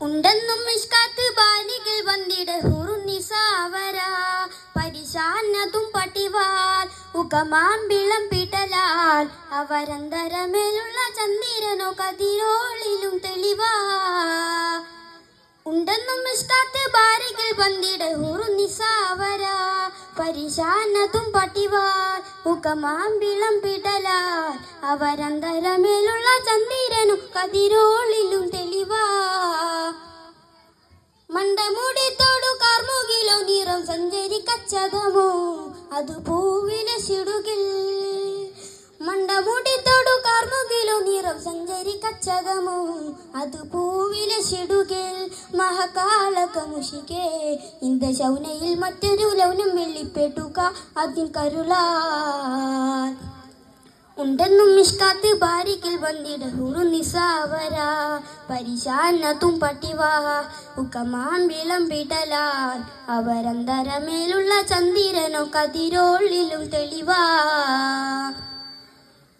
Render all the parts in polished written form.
ഉണ്ടെന്നും മിഷ്കാത്ത് ബാലികൾ വന്നിട ഹുറുനിസാവര പരിശാനതും പട്ടിവാൽ ഉകമാമ്പിളം പിടലാൽ അവരന്തരമേലുള്ള ചന്ദ്രനോ കതിരോളിലും തെളിവാ ഉണ്ടെന്നും മിഷ്കാത്ത് ബാലികൾ വന്നിട ഹുറുനിസാവര പരിശാനതും പട്ടിവാൽ ഉകമാമ്പിളം പിടലാൽ അവരന്തരമേലുള്ള ചന്ദ്രനു കതിരോളിലും തെളിവാ മണ്ടമുടിത്തോടു കാർമുകിലോ നിറം സഞ്ചരിക്കച്ചതമോ അത് പൂവിലെ ശിടുകിൽ മണ്ടമുടിത്തോടു കാർമുകിലോ നിറം സഞ്ചരിക്കച്ചതമോ അത് പൂവിലെ ശിടുകിൽ മഹകാലകമുഷികേ ഇന്ത ശൗനയിൽ മറ്റൊരു ലൗനം വെള്ളിപ്പെട്ടുക അതിൻ കരുളാൽ ഉണ്ടെന്നും മിഷ്കാത്ത് ബാരിക്കിൽ വന്നിട ഹുറുനിസാവര പരിശാനതും പട്ടിവാ ഉക്കമാമ്പിളം പിടലാൽ അവരന്തരമേലുള്ള ചന്ദ്രനോ കതിരോളിലും തെളിവാ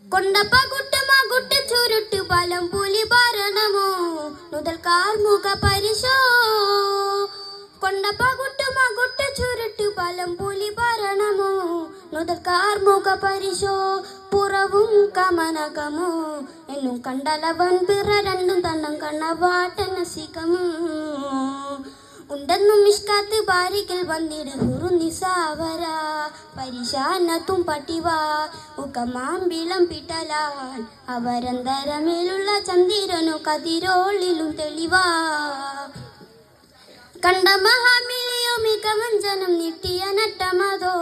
കൊണ്ടപ്പകുട്ടുമാകുട്ട് ചുരുട്ട് പലം പുലി ഭരണമോ മുതൽ കാർമുഖ പരിശോ കൊണ്ടപ്പകുട്ടുമാകുട്ട് ചുരുട്ട് പലം പുലി ഭരണമോ മുതൽ കാർമുഖ പരിശോ പുറവും കമനകമോ എന്നും കണ്ടലവൻ പിറ രണ്ടും തണ്ണം കണ്ണവാട്ടന സികമോ ഉണ്ടെന്നും മിഷ്കാത്ത് ബാരികൾ വന്നിട ഹുറുനിസാവര പരിശാനതും പട്ടിവാ ഉകമാമ്പിളം പിടലാൽ അവരന്തരമേലുള്ള ചന്ദ്രനോ കതിരോളിലും തെളിവാ കണ്ട മഹാമിളിയോ മികവഞ്ചനം നീട്ടിയ നട്ടമതോ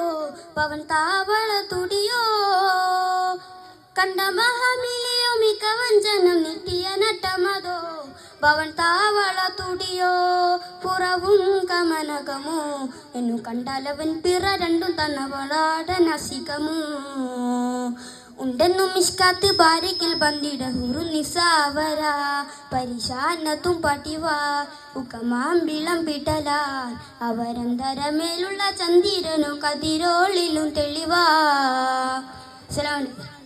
പവൻ താവള തുടിയോ കണ്ട മഹാമിളിയോ മികവഞ്ചനം നീട്ടിയ നട്ടമതോ പവൻ താവള തുടിയോ പുറവും കമനകമോ എന്നു കണ്ടാലവൻ പിറ രണ്ടും തന്നവളാടന സികമോ ഉണ്ടെന്നും മിഷ്കാത്ത് ബാരിക്കിൽ ബന്ദിട ഹുറുനിസാവര പരിശാനതും പട്ടിവാ ഉകമാമ്പിളം പിടലാൽ അവരന്തരമേലുള്ള ചന്ദ്രനോ കതിരോളിലും തെളിവാ. അസ്സലാമു അലൈക്കും.